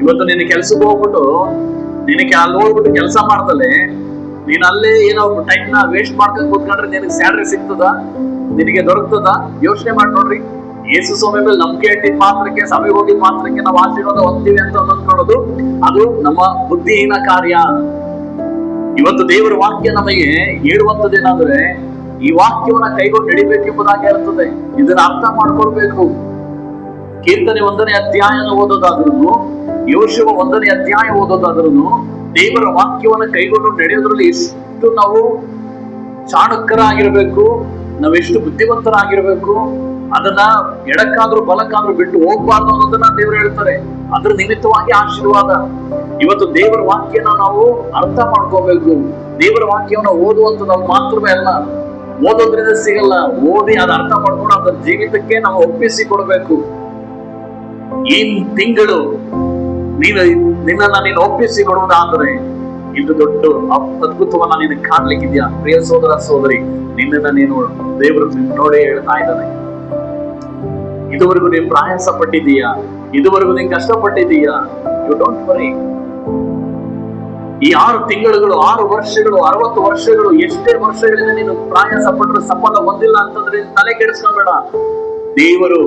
ಇವತ್ತು ನಿನ್ನ ಕೆಲ್ಸಕ್ಕೆ ಹೋಗ್ಬಿಟ್ಟು ನಿನಗೆ ಅಲ್ಲಿ ಹೋಗ್ಬಿಟ್ಟು ಕೆಲಸ ಮಾಡ್ದಲೆ ನೀನ್ ಅಲ್ಲೇ ಏನೋ ಟೈಮ್ ನ ವೇಸ್ಟ್ ಮಾಡ್ಕೊಂಡು ಕೂತ್ಕೊಂಡ್ರೆ ನಿನಗೆ ಸ್ಯಾಲರಿ ಸಿಗ್ತದ? ನಿನಗೆ ದೊರಕ್ತದ? ಯೋಚನೆ ಮಾಡಿ ನೋಡ್ರಿ. ಯೇಸು ಸ್ವಾಮಿ ಮೇಲೆ ನಂಬಿಕೆ ಇಟ್ಟಿದ್ ಮಾತ್ರಕ್ಕೆ, ಸಭೆಗೆ ಹೋಗಿದ್ ಮಾತ್ರಕ್ಕೆ ನಾವು ಆಶೀರ್ವಾದ ಹೊಂದ್ತೀವಿ ಅಂತ ಅಂದ್ಕೊಳ್ಳೋದು ಅದು ನಮ್ಮ ಬುದ್ಧಿಹೀನ ಕಾರ್ಯ. ಇವತ್ತು ದೇವರ ವಾಕ್ಯ ನಮಗೆ ಹೇಳುವಂತದ್ದೇನಾದ್ರೆ, ಈ ವಾಕ್ಯವನ್ನ ಕೈಗೊಂಡು ನಡಿಬೇಕೆಂಬುದಾಗಿ ಇರ್ತದೆ. ಇದನ್ನ ಅರ್ಥ ಮಾಡ್ಕೊಳ್ಬೇಕು. ಕೀರ್ತನೆ 1ನೇ ಅಧ್ಯಾಯ ಓದೋದಾದ್ರೂ, ಯೋಶುವ 1ನೇ ಅಧ್ಯಾಯ ಓದೋದಾದ್ರೂ, ದೇವರ ವಾಕ್ಯವನ್ನು ಕೈಗೊಂಡು ನಡೆಯೋದ್ರಲ್ಲಿ ಎಷ್ಟು ನಾವು ಚಾಣಕ್ಯರಾಗಿರ್ಬೇಕು, ನಾವೆಷ್ಟು ಬುದ್ಧಿವಂತರಾಗಿರ್ಬೇಕು. ಅದನ್ನ ಎಡಕ್ಕಾದ್ರೂ ಬಲಕ್ಕಾದ್ರೂ ಬಿಟ್ಟು ಹೋಗ್ಬಾರ್ದು ಅನ್ನೋದನ್ನ ದೇವರು ಹೇಳ್ತಾರೆ. ಅದ್ರ ನಿಮಿತ್ತವಾಗಿ ಆಶೀರ್ವಾದ. ಇವತ್ತು ದೇವರ ವಾಕ್ಯನ ನಾವು ಅರ್ಥ ಮಾಡ್ಕೋಬೇಕು. ದೇವರ ವಾಕ್ಯವನ್ನು ಓದುವಂಥದ್ದು ಮಾತ್ರವೇ ಅಲ್ಲ, ಓದೋದ್ರಿಂದ ಸಿಗಲ್ಲ, ಓದಿ ಅದ ಅರ್ಥ ಮಾಡ್ಕೊಂಡು ಅದರ ಜೀವಿತಕ್ಕೆ ನಾವು ಒಪ್ಪಿಸಿ ಕೊಡ್ಬೇಕು. ಈ ತಿಂಗಳು ನಿನ್ನನ್ನ ನೀನು ಒಪ್ಪಿಸಿ ಕೊಡುವುದಾದರೆ ಇದು ದೊಡ್ಡ ಅದ್ಭುತವನ್ನ ನೀನು ಕಾಣ್ಲಿಕ್ಕಿದ್ಯಾ? ಪ್ರಿಯ ಸೋದರ ಸೋದರಿ, ನಿನ್ನನ್ನ ನೀನು ದೇವರು ನೋಡೇ ಹೇಳ್ತಾ ಇದ್ದಾನೆ. ಇದುವರೆಗೂ ನೀನು ಪ್ರಯಾಸ ಪಟ್ಟಿದ್ದೀಯಾ? ಇದುವರೆಗೂ ನೀನು ಕಷ್ಟಪಟ್ಟಿದ್ದೀಯಾ? You don't worry. ಈ 6 ತಿಂಗಳುಗಳು, 6 ವರ್ಷಗಳು, 60 ವರ್ಷಗಳು, ಎಷ್ಟೇ ವರ್ಷಗಳಿಂದ ನೀನು ಪ್ರಯಾಸ ಪಟ್ಟರು ಸಫಲ ಹೊಂದಿಲ್ಲ ಅಂತಂದ್ರೆ ತಲೆ ಕೆಡಿಸ್ಕೊಂಬೇಡ. ದೇವರು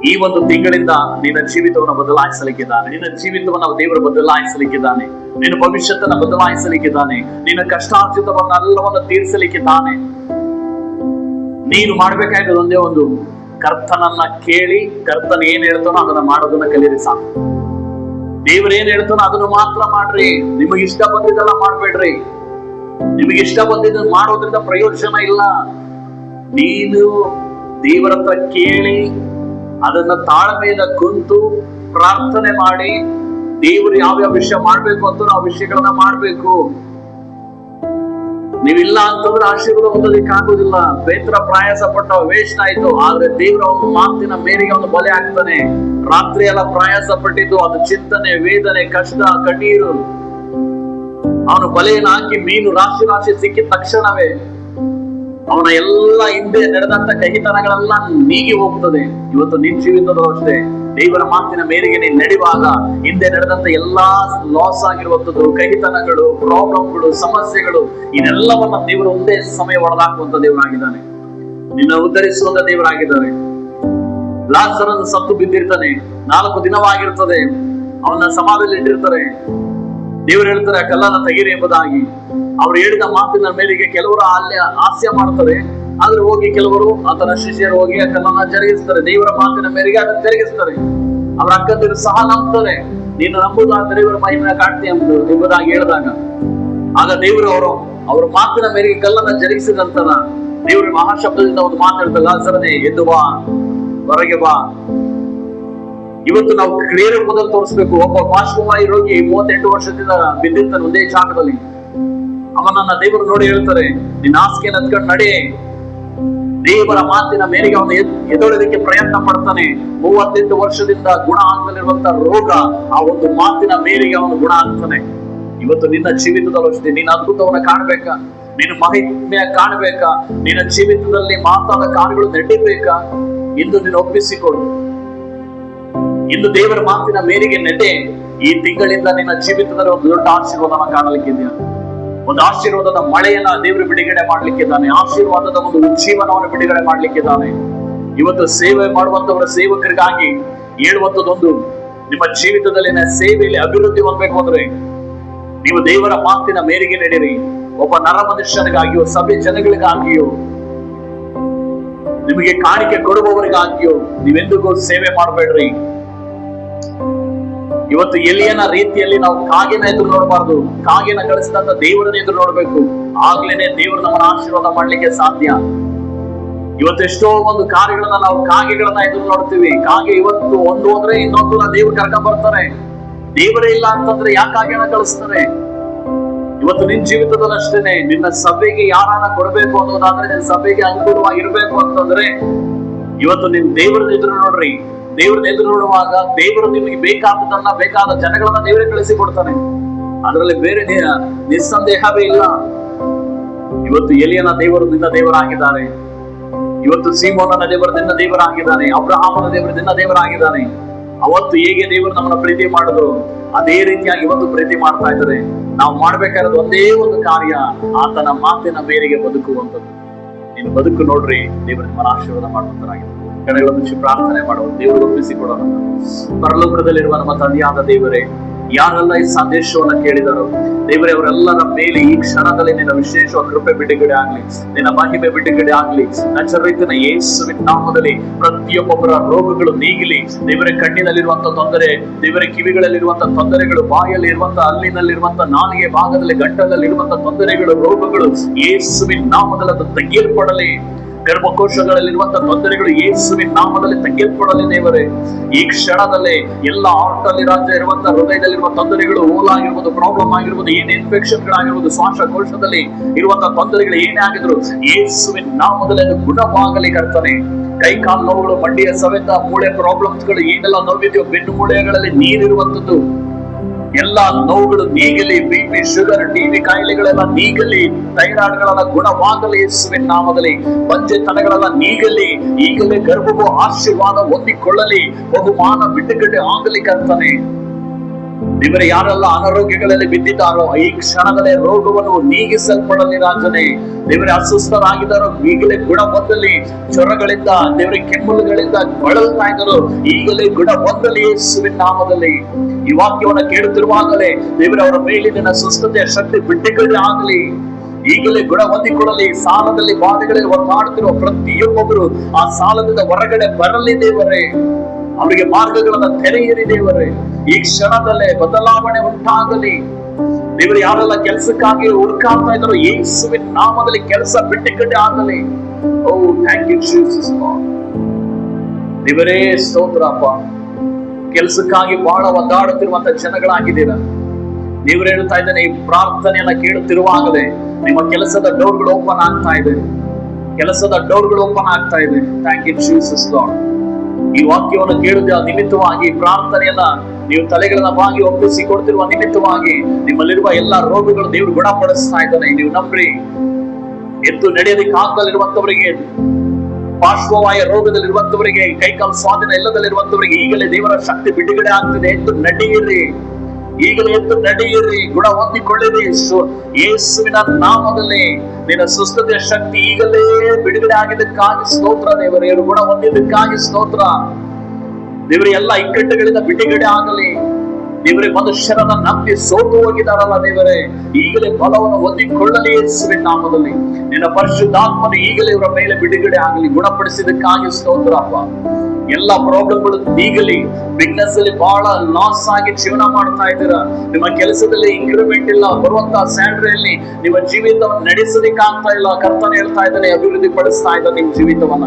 ಈ ಒಂದು ತಿಂಗಳಿಂದ ನಿನ್ನ ಜೀವಿತವನ್ನು ಬದಲಾಯಿಸಲಿಕ್ಕಿದ್ದಾನೆ. ನಿನ್ನ ಜೀವಿತವನ್ನು ದೇವರು ಬದಲಾಯಿಸಲಿಕ್ಕಿದ್ದಾನೆ. ನಿನ್ನ ಭವಿಷ್ಯತನ್ನ ಬದಲಾಯಿಸಲಿಕ್ಕಿದ್ದಾನೆ. ನಿನ್ನ ಕಷ್ಟಾರ್ಜಿತವನ್ನೆಲ್ಲವನ್ನು ತೀರಿಸಲಿಕ್ಕಿದ್ದಾನೆ. ನೀನು ಮಾಡ್ಬೇಕಾಗಿರೋದು ಒಂದೇ ಒಂದು, ಕರ್ತನನ್ನ ಕೇಳಿ ಕರ್ತನ ಏನ್ ಹೇಳ್ತಾನೋ ಅದನ್ನ ಮಾಡೋದನ್ನ ಕಲೀರಿ ಸಾಕು. ದೇವ್ರ ಏನ್ ಹೇಳ್ತಾನೋ ಅದನ್ನು ಮಾತ್ರ ಮಾಡ್ರಿ. ನಿಮಗೆ ಇಷ್ಟ ಬಂದಿದ್ದೆಲ್ಲ ಮಾಡ್ಬೇಡ್ರಿ. ನಿಮಗೆ ಇಷ್ಟ ಬಂದಿದ್ದ ಮಾಡೋದ್ರಿಂದ ಪ್ರಯೋಜನ ಇಲ್ಲ. ನೀನು ದೇವರ ಹತ್ರ ಕೇಳಿ ಅದನ್ನ ತಾಳ್ಮೆಯಿಂದ ಕುಂತು ಪ್ರಾರ್ಥನೆ ಮಾಡಿ, ದೇವರು ಯಾವ್ಯಾವ ವಿಷಯ ಮಾಡ್ಬೇಕು ಅಂತ ಆ ವಿಷಯಗಳನ್ನ ಮಾಡ್ಬೇಕು. ನೀವಿಲ್ಲ ಅಂತಂದ್ರೆ ಆಶೀರ್ವಾದ ಹೊಂದೋದಕ್ಕೆ ಆಗೋದಿಲ್ಲ. ಪೇತ್ರ ಪ್ರಯಾಸ ಪಟ್ಟ ವೇಸ್ಟ್ ಆಯ್ತು, ಆದ್ರೆ ದೇವರ ಒಂದು ಮಾತಿನ ಮೇರೆಗೆ ಅವನು ಬಲೆ ಆಗ್ತಾನೆ. ರಾತ್ರಿ ಎಲ್ಲ ಪ್ರಯಾಸ ಪಟ್ಟಿದ್ದು ಅದು ಚಿಂತನೆ, ವೇದನೆ, ಕಷ್ಟ, ಕಣ್ಣೀರು. ಅವನು ಬಲೆಯನ್ನು ಹಾಕಿ ಮೀನು ರಾಶಿ ರಾಶಿ ಸಿಕ್ಕಿದ ತಕ್ಷಣವೇ ಅವನ ಎಲ್ಲ ಹಿಂದೆ ನಡೆದಂತ ಕಹಿತನಗಳೆಲ್ಲ ನೀಗಿ ಹೋಗ್ತದೆ. ಇವತ್ತು ನಿನ್ ಜೀವಿತದಲ್ಲೂ ಅಷ್ಟೇ, ದೇವರ ಮಾತಿನ ಮೇರೆಗೆ ನೀನ್ ನಡೆಯುವಾಗ ಹಿಂದೆ ನಡೆದಂತ ಎಲ್ಲಾ ಲಾಸ್ ಆಗಿರುವಂತದ್ದು, ಕಹಿತನಗಳು, ಪ್ರಾಬ್ಲಮ್ಗಳು, ಸಮಸ್ಯೆಗಳು, ಇದೆಲ್ಲವನ್ನ ದೇವರು ಒಂದೇ ಸಮಯ ಒಡೆದಾಕುವಂತ ದೇವರಾಗಿದ್ದಾನೆ. ನಿನ್ನ ಉದ್ಧರಿಸುವಂತ ದೇವರಾಗಿದ್ದಾನೆ. ಲಾಜರನು ಸತ್ತು ಬಿದ್ದಿರ್ತಾನೆ, 4 ದಿನವಾಗಿರ್ತದೆ, ಅವನ ಸಮಾಧಿಯಲ್ಲಿ ಇಟ್ಟಿರ್ತಾರೆ. ದೇವರು ಹೇಳ್ತಾರೆ ಆ ಕಲ್ಲನ್ನ ತೆಗೀರಿ ಎಂಬುದಾಗಿ. ಅವ್ರು ಹೇಳಿದ ಮಾತಿನ ಮೇರೆಗೆ ಕೆಲವರು ಅಲ್ಲಿ ಹಾಸ್ಯ ಮಾಡ್ತಾರೆ, ಆದ್ರೆ ಹೋಗಿ ಕೆಲವರು ಆತನ ಶಿಷ್ಯರು ಹೋಗಿ ಆ ಕಲ್ಲನ್ನ ಜರುಗಿಸ್ತಾರೆ. ದೇವರ ಮಾತಿನ ಮೇರೆಗೆ ಅದನ್ನ ಜರುಗಿಸ್ತಾರೆ. ಅವ್ರ ಅಕ್ಕಂದಿರು ಸಹ ನಂಬ್ತಾರೆ. ನೀನು ನಂಬುದಾದ್ರೆ ದೇವರ ಮಹಿಮೆ ಕಾಣ್ತಿ ಎಂಬುದಾಗಿ ಹೇಳಿದಾಗ ಆಗ ದೇವರು ಅವ್ರ ಮಾತಿನ ಮೇರೆಗೆ ಕಲ್ಲನ್ನ ಜರುಗಿಸಿದ ನಂತರ ದೇವರು ಮಹಾಶಬ್ದದಿಂದ ಒಂದು ಮಾತಾಡ್ತಾರೆ, ಲಾಜರನೇ ಎದ್ದು ಬಾ, ಹೊರಗೆ ಬಾ. ಇವತ್ತು ನಾವು ಕ್ಲಿಯರ್ ಮೊದಲು ತೋರಿಸ್ಬೇಕು. ಒಬ್ಬ ಪಾರ್ಶ್ವವಾಯು ರೋಗಿ 38 ವರ್ಷದಿಂದ ಬಿದ್ದಿರ್ತಾನೆ ಒಂದೇ ಜಾಗದಲ್ಲಿ. ಅವನನ್ನ ದೇವರು ನೋಡಿ ಹೇಳ್ತಾರೆ, ನಿನ್ನ ಹಾಸಿಗೆ ಹತ್ಕೊಂಡು ನಡೆ, ದೇವರ ಮಾತಿನ ಮೇರೆಗೆ ಅವನು ಎದುರಲಿಕ್ಕೆ ಪ್ರಯತ್ನ ಪಡ್ತಾನೆ. 38 ವರ್ಷದಿಂದ ಗುಣ ಆಗಲಿರುವಂತ ರೋಗ ಆ ಒಂದು ಮಾತಿನ ಮೇರೆಗೆ ಅವನು ಗುಣ ಆಗ್ತಾನೆ. ಇವತ್ತು ನಿನ್ನ ಜೀವಿತದಲ್ಲೂ ಅಷ್ಟೇ, ನೀನು ಅದ್ಭುತವನ್ನ ಕಾಣಬೇಕಾ, ನೀನು ಮಹಿಮೆಯ ಕಾಣಬೇಕಾ, ನಿನ್ನ ಜೀವಿತದಲ್ಲಿ ಮಾತಾದ ಕಾರ್ಯಗಳು ನಡೀಬೇಕಾ, ಇಂದು ನೀನು ಒಪ್ಪಿಸಿಕೊಡು. ಇಂದು ದೇವರ ಮಾತಿನ ಮೇರೆಗೆ ನಡೆ. ಈ ತಿಂಗಳಿಂದ ನಿನ್ನ ಜೀವಿತದಲ್ಲಿ ಒಂದು ದೊಡ್ಡ ಆಶೀರ್ವಾದನ ಕಾಣಲಿಕ್ಕಿದೆಯಾ? ಒಂದು ಆಶೀರ್ವಾದದ ಮಳೆಯನ್ನ ದೇವರು ಬಿಡುಗಡೆ ಮಾಡ್ಲಿಕ್ಕಿದ್ದಾನೆ. ಆಶೀರ್ವಾದದ ಒಂದು ಉಜ್ಜೀವನವನ್ನು ಬಿಡುಗಡೆ ಮಾಡ್ಲಿಕ್ಕಿದ್ದಾನೆ. ಇವತ್ತು ಸೇವೆ ಮಾಡುವಂತವರ ಸೇವಕರಿಗಾಗಿ ಹೇಳುವಂತದ್ದೊಂದು, ನಿಮ್ಮ ಜೀವಿತದಲ್ಲಿನ ಸೇವೆಯಲ್ಲಿ ಅಭಿವೃದ್ಧಿ ಹೊಂದಬೇಕು ಅಂದ್ರೆ ನೀವು ದೇವರ ಮಾತಿನ ಮೇರೆಗೆ ನಡೆಯಿರಿ. ಒಬ್ಬ ನರ ಮನುಷ್ಯನಿಗಾಗಿಯೋ, ಸಭೆ ಜನಗಳಿಗಾಗಿಯೋ, ನಿಮಗೆ ಕಾಣಿಕೆ ಕೊಡುವವರಿಗಾಗಿಯೋ ನೀವೆಂದಿಗೂ ಸೇವೆ ಮಾಡಬೇಡ್ರಿ. ಇವತ್ತು ಎಲಿಯನ ರೀತಿಯಲ್ಲಿ ನಾವು ಕಾಗೆನ ಎದುರು ನೋಡಬಾರ್ದು, ಕಾಗೆನ ಕಳಿಸಿದಂತ ದೇವರನ್ನ ಎದುರು ನೋಡ್ಬೇಕು. ಆಗ್ಲೇನೆ ದೇವರು ನಮ್ಮನ್ನ ಆಶೀರ್ವಾದ ಮಾಡ್ಲಿಕ್ಕೆ ಸಾಧ್ಯ. ಇವತ್ತು ಎಷ್ಟೋ ಒಂದು ಕಾರ್ಯಗಳನ್ನ ನಾವು ಕಾಗೆಗಳನ್ನ ಎದುರು ನೋಡ್ತೀವಿ. ಕಾಗೆ ಇವತ್ತು ಒಂದು ಹೋದ್ರೆ ಇನ್ನೊಂದು ದೇವ್ರು ಕರ್ಕೊಂಡ್ ಬರ್ತಾರೆ. ದೇವರೇ ಇಲ್ಲ ಅಂತಂದ್ರೆ ಯಾಕೆ ಕಾಗೆನ ಕಳಿಸ್ತಾರೆ? ಇವತ್ತು ನಿನ್ ಜೀವಿತದಲ್ಲಿ ಅಷ್ಟೇನೆ, ನಿನ್ನ ಸಭೆಗೆ ಯಾರನ್ನ ಕೊಡ್ಬೇಕು ಅನ್ನೋದಾದ್ರೆ, ನಿನ್ನ ಸಭೆಗೆ ಅನುಕೂಲವಾಗಿರ್ಬೇಕು ಅಂತಂದ್ರೆ ಇವತ್ತು ನಿನ್ ದೇವರನ್ನ ಎದುರು ನೋಡ್ರಿ. ದೇವ್ರನ್ನ ಎದುರು ನೋಡುವಾಗ ದೇವರು ನಿಮಗೆ ಬೇಕಾದದನ್ನ, ಬೇಕಾದ ಜನಗಳನ್ನ ದೇವರೇ ಕಳಿಸಿ ಕೊಡ್ತಾನೆ. ಅದರಲ್ಲಿ ಬೇರೆ ನಿಸ್ಸಂದೇಹವೇ ಇಲ್ಲ. ಇವತ್ತು ಎಲಿಯನ ದೇವರು ನಿನ್ನ ದೇವರಾಗಿದ್ದಾರೆ. ಇವತ್ತು ಸೀಮೋನನ ದೇವರು ನಿನ್ನ ದೇವರಾಗಿದ್ದಾನೆ. ಅಬ್ರಹಾಮನ ದೇವರು ನಿನ್ನ ದೇವರಾಗಿದ್ದಾನೆ. ಅವತ್ತು ಹೇಗೆ ದೇವರು ನಮ್ಮನ್ನ ಪ್ರೀತಿ ಮಾಡಿದ್ರು ಅದೇ ರೀತಿಯಾಗಿ ಇವತ್ತು ಪ್ರೀತಿ ಮಾಡ್ತಾ ಇದ್ದಾರೆ. ನಾವು ಮಾಡ್ಬೇಕಾದ ಒಂದೇ ಒಂದು ಕಾರ್ಯ, ಆತನ ಮಾತಿನ ಮೇರೆಗೆ ಬದುಕುವಂಥದ್ದು. ನೀನು ಬದುಕು ನೋಡ್ರಿ, ದೇವರು ನಿಮ್ಮನ್ನ ಆಶೀರ್ವಾದ ಮಾಡುವಂತರಾಗಿದೆ. ಕಡೆಗಳ ಮುಂಚೆ ಪ್ರಾರ್ಥನೆ ಮಾಡುವ, ದೇವರು ಒಪ್ಪಿಸಿಕೊಡೋಣ. ಪರಲೋಕದಲ್ಲಿರುವ ನಮ್ಮ ತಂದೆಯಾದ ದೇವರೇ, ಯಾರೆಲ್ಲ ಈ ಸಂದೇಶವನ್ನ ಕೇಳಿದರು ದೇವರೇ, ಅವರೆಲ್ಲರ ಮೇಲೆ ಈ ಕ್ಷಣದಲ್ಲಿ ನಿನ್ನ ವಿಶೇಷ ಕೃಪೆ ಬಿಡುಗಡೆ ಆಗ್ಲಿ, ನಿನ್ನ ಮಹಿಮೆ ಬಿಡುಗಡೆ ಆಗ್ಲಿ. ನಜರೇತಿನ ಯೇಸುವಿನ ನಾಮದಲ್ಲಿ ಪ್ರತಿಯೊಬ್ಬೊಬ್ಬರ ರೋಗಗಳು ನೀಗಲಿ. ದೇವರೇ, ಕಣ್ಣಿನಲ್ಲಿರುವಂತ ತೊಂದರೆ, ದೇವರೇ ಕಿವಿಗಳಲ್ಲಿರುವಂತ ತೊಂದರೆಗಳು, ಬಾಯಲ್ಲಿ ಇರುವಂತ ಹಲ್ಲಿನಲ್ಲಿರುವಂತ ನಾಲಿಗೆ ಭಾಗದಲ್ಲಿ ಗಂಟಲಲ್ಲಿರುವಂತ ತೊಂದರೆಗಳು, ರೋಗಗಳು ಯೇಸುವಿನ ನಾಮದಲ್ಲಿ ಅದು ತೆಗೆಯಲ್ಪಡಲಿ. ಗರ್ಭಕೋಶಗಳಲ್ಲಿರುವಂತ ತೊಂದರೆಗಳು ಯೇಸುವಿನ ನಾಮದಲ್ಲಿ ತೆಗೆಯಲ್ಪಡಲಿ. ದೇವರೇ, ಈ ಕ್ಷಣದಲ್ಲಿ ಎಲ್ಲ ಆರ್ಟಲ್ಲಿ ರಾಜ್ಯ ಇರುವಂತ ಹೃದಯದಲ್ಲಿರುವ ತೊಂದರೆಗಳು, ಆಗಿರ್ಬೋದು, ಪ್ರಾಬ್ಲಮ್ ಆಗಿರ್ಬೋದು, ಏನೇ ಇನ್ಫೆಕ್ಷನ್ ಗಳಾಗಿರ್ಬೋದು, ಶ್ವಾಸಕೋಶದಲ್ಲಿ ಇರುವಂತಹ ತೊಂದರೆಗಳು ಏನೇ ಆಗಿದ್ರು ಯೇಸುವಿನ ನಾಮದಲ್ಲಿ ಅದು ಗುಣವಾಗಲಿ. ಕರ್ತನೆ, ಕೈ ಕಾಲು ನೋವುಗಳು, ಮಂಡಿಯ ಸವೆತ, ಮೂಳೆ ಪ್ರಾಬ್ಲಮ್ಸ್ ಗಳು ಏನೆಲ್ಲ ನೋವಿದೆಯೋ, ಬೆನ್ನು ಮೂಳೆಗಳಲ್ಲಿ ನೀರಿರುವಂತದ್ದು ಎಲ್ಲ ನೋವುಗಳು ನೀಗಲಿ. ಬಿಪಿ, ಶುಗರ್, ಟಿವಿ ಕಾಯಿಲೆಗಳೆಲ್ಲ ನೀಗಲಿ. ಥೈರಾಯ್ಡ್ ಗಳೆಲ್ಲ ಗುಣವಾಗಲಿ ಯೇಸುವಿನ ನಾಮದಲ್ಲಿ. ಪಂಚತನಗಳೆಲ್ಲ ನೀಗಲಿ. ಈಗಲೇ ಗರ್ಭವು ಆಶೀರ್ವಾದ ಹೊಂದಿಕೊಳ್ಳಲಿ. ಬಹುಮಾನ ಬಿಡುಗಡೆ ಆಗಲಿ. ಕರ್ತನೆ, ದೇವರೇ, ಯಾರೆಲ್ಲ ಅನಾರೋಗ್ಯಗಳಲ್ಲಿ ಬಿದ್ದಿದ್ದಾರೋ ಈ ಕ್ಷಣದಲ್ಲೇ ರೋಗವನ್ನು ನೀಗಿಸಲ್ಪಡಲಿ. ರಾಜನೇ, ದೇವರೇ, ಅಸ್ವಸ್ಥರಾಗಿದ್ದಾರೋ ಈಗಲೇ ಗುಣ ಹೊಂದಲಿ. ಜ್ವರಗಳಿಂದ, ದೇವರೇ, ಕೆಮ್ಮಲುಗಳಿಂದ ಬಳಲ್ತಾ ಇದ್ದರು ಈಗಲೇ ಗುಣ ಹೊಂದಲಿ ಯೇಸುವಿನ ನಾಮದಲ್ಲಿ. ಈ ವಾಕ್ಯವನ್ನ ಕೇಳುತ್ತಿರುವಾಗಲೇ ದೇವರೇ, ಅವರ ಮೇಲಿನ ಸುಸ್ಥತೆಯ ಶಕ್ತಿ ಬಿಡುಗಡೆ ಆಗಲಿ. ಈಗಲೇ ಗುಣ ಹೊಂದಿಕೊಳ್ಳಲಿ. ಸಾಲದಲ್ಲಿ ಬಾಧೆಗಳಲ್ಲಿ ಒತ್ತಾಡುತ್ತಿರುವ ಪ್ರತಿಯೊಬ್ಬೊಬ್ಬರು ಆ ಸಾಲದಿಂದ ಹೊರಗಡೆ ಬರಲಿ. ದೇವರೇ, ಅವರಿಗೆ ಮಾರ್ಗಗಳನ್ನ ತೆರೆಯಿರಿ. ದೇವರೇ, ಈ ಕ್ಷಣದಲ್ಲೇ ಬದಲಾವಣೆ ಉಂಟಾಗಲಿ. ದೇವರು, ಯಾರೆಲ್ಲ ಕೆಲಸಕ್ಕಾಗಿ ಹುಡುಕಾಡ್ತಾ ಇದ್ದಾರೋ ಯೇಸುವಿನ ನಾಮದಲ್ಲಿ ಕೆಲಸ ಬಿಡುಗಡೆ ಆಗಲಿ. ಓ, ಥ್ಯಾಂಕ್ ಯು ಜೀಸಸ್. ದೇವರೇ, ಸ್ತೋತ್ರಪ್ಪ. ಕೆಲಸಕ್ಕಾಗಿ ಬಹಳ ಒದ್ದಾಡುತ್ತಿರುವಂತ ಜನಗಳಾಗಿದ್ದೀರಾ. ದೇವರು ಹೇಳ್ತಾ ಇದ್ದಾನೆ, ಈ ಪ್ರಾರ್ಥನೆಯನ್ನ ಕೇಳುತ್ತಿರುವಾಗಲೇ ನಿಮ್ಮ ಕೆಲಸದ ಡೋರ್ಗಳು ಓಪನ್ ಆಗ್ತಾ ಇದೆ. ಕೆಲಸದ ಡೋರ್ಗಳು ಓಪನ್ ಆಗ್ತಾ ಇದೆ. Thank you Jesus Lord. ಈ ವಾಕ್ಯವನ್ನು ಕೇಳುವ ನಿಮಿತ್ತವಾಗಿ, ಪ್ರಾರ್ಥನೆಯನ್ನ ನೀವು ತಲೆಗಳನ್ನ ಬಾಗಿ ಒಪ್ಪಿಸಿ ಕೊಡ್ತಿರುವ ನಿಮಿತ್ತವಾಗಿ ನಿಮ್ಮಲ್ಲಿರುವ ಎಲ್ಲಾ ರೋಗಗಳು ದೇವರು ಗುಣಪಡಿಸ್ತಾ ಇದ್ದಾನೆ. ನೀವು ನಂಬ್ರಿ. ಎದ್ದು ನಡೆಯೋದಕ್ಕೆ ಆಗದಲ್ಲಿರುವಂತವರಿಗೆ, ಪಾರ್ಶ್ವವಾಯ ರೋಗದಲ್ಲಿರುವಂತವರಿಗೆ, ಕೈಕಾಲು ಸ್ವಾಧೀನ ಇಲ್ಲದಲ್ಲಿರುವಂತವರಿಗೆ ಈಗಲೇ ದೇವರ ಶಕ್ತಿ ಬಿಡುಗಡೆ ಆಗ್ತಿದೆ. ಎದ್ದು ನಡೆಯಿರಿ. ಈಗಲೇ ಎದ್ದು ನಡೆಯಿರಿ. ಗುಣ ಹೊಂದಿಕೊಳ್ಳಿರಿ ಯೇಸುವಿನ ನಾಮದಲ್ಲಿ. ನಿನ್ನ ಸುಸ್ಥತೆಯ ಶಕ್ತಿ ಈಗಲೇ ಬಿಡುಗಡೆ ಆಗಿದ್ದಕ್ಕಾಗಿ ಸ್ತೋತ್ರ. ದೇವರೇ, ಗುಣ ಹೊಂದಿದ್ದಕ್ಕಾಗಿ ಸ್ತೋತ್ರ. ದೇವರೇ, ಎಲ್ಲ ಇಕ್ಕಟ್ಟುಗಳಿಂದ ಬಿಡುಗಡೆ ಆಗಲಿ. ದೇವರೇ, ಮನುಷ್ಯರನ್ನ ನಂಬಿ ಸೋತು ಹೋಗಿದಾರಲ್ಲ ದೇವರೇ, ಈಗಲೇ ಬಲವನ್ನು ಹೊಂದಿಕೊಳ್ಳಲಿ ಯೇಸುವಿನ ನಾಮದಲ್ಲಿ. ನಿನ್ನ ಪರಿಶುದ್ಧಾತ್ಮನು ಈಗಲೇ ಇವರ ಮೇಲೆ ಬಿಡುಗಡೆ ಆಗಲಿ. ಗುಣಪಡಿಸಿದಕ್ಕಾಗಿ ಸ್ತೋತ್ರ ಅಪ್ಪ. ಎಲ್ಲ ಪ್ರಾಬ್ಲಮ್ಗಳು ನೀಗಲಿ. ಬಿಸ್ನೆಸ್ ಅಲ್ಲಿ ಬಹಳ ಲಾಸ್ ಆಗಿ ಜೀವನ ಮಾಡ್ತಾ ಇದ್ದೀರಾ. ನಿಮ್ಮ ಕೆಲಸದಲ್ಲಿ ಇಂಕ್ರಿಮೆಂಟ್ ಇಲ್ಲ, ಬರುವಂತಹ ಸ್ಯಾಲರಿಯಲ್ಲಿ ನಿಮ್ಮ ಜೀವಿತವನ್ನು ನಡೆಸಲಿಕ್ಕೆ ಆಗ್ತಾ ಇಲ್ಲ. ಕರ್ತನೆ ಹೇಳ್ತಾ ಇದ್ದಾನೆ, ಅಭಿವೃದ್ಧಿ ಪಡಿಸ್ತಾ ಇದ್ದಾನೆ ನಿಮ್ಮ ಜೀವಿತವನ್ನ.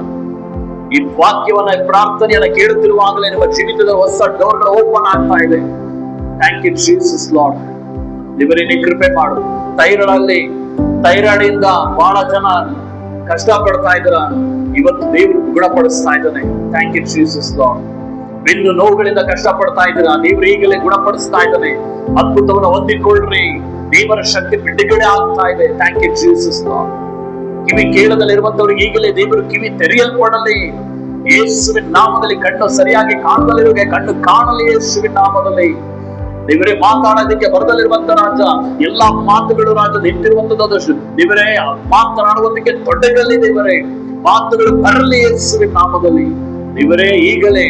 ಈ ವಾಕ್ಯವನ್ನ, ಪ್ರಾರ್ಥನೆಯನ್ನ ಕೇಳುತ್ತಿರುವಾಗಲೇ ನಿಮ್ಮ ಜೀವಿತದ ಹೊಸ ಡೋರ್ಗಳು ಓಪನ್ ಆಗ್ತಾ ಇದೆ. Thank you Jesus Lord. ದೇವರೇ, ನೀ ಕೃಪೆ ಮಾಡು. ಥೈರಾಯ್ಡ್ ಇಂದ ಬಹಳ ಜನ ಕಷ್ಟ ಪಡ್ತಾ ಇದ್ದೀರಾ. ಇವತ್ತು ದೇವರು ಗುಣಪಡಿಸ್ತಾ ಇದ್ದಾನೆ. Thank you Jesus Lord. ಬೆನ್ನು ನೋವುಗಳಿಂದ ಕಷ್ಟಪಡ್ತಾ ಇದ್ದೀರಾ, ದೇವರು ಈಗಲೇ ಗುಣಪಡಿಸ್ತಾ ಇದ್ದಾನೆ. ಅದ್ಭುತವನ್ನು ಹೊಂದಿಕೊಳ್ಳ್ರಿ. ದೇವರ ಶಕ್ತಿ ಬಿಡುಗಡೆ ಆಗ್ತಾ ಇದೆ. Thank you Jesus lord. ಕಿವಿ ಕೇಳದಲ್ಲಿರುವಂತವ್ರಿಗೆ ಈಗಲೇ ದೇವರು ಕಿವಿ ತೆರೆಯಲ್ಪಡಲಿ ಯೇಸುವಿನ ನಾಮದಲ್ಲಿ. ಕಣ್ಣು ಸರಿಯಾಗಿ ಕಾಣದಲ್ಲಿರುವಾಗ ಕಣ್ಣು ಕಾಣಲಿ ಯೇಸುವಿನ ನಾಮದಲ್ಲಿ. ದೇವರೇ ಮಾತಾಡೋದಕ್ಕೆ ಬರದಲ್ಲಿರುವಂತ ರಾಜ, ಎಲ್ಲಾ ಮಾತುಗಳು ರಾಜ ನಿಂತಿರುವಂತದ್ದು ದೇವರೇ ಮಾತನಾಡುವುದಕ್ಕೆ ತೊಡಗಲಿ. ದೇವರೇ ಮಾತುಗಳು ಬರಲಿ ಯೇಸುವಿನ ನಾಮದಲ್ಲಿ. ದೇವರೇ ಈಗಲೇ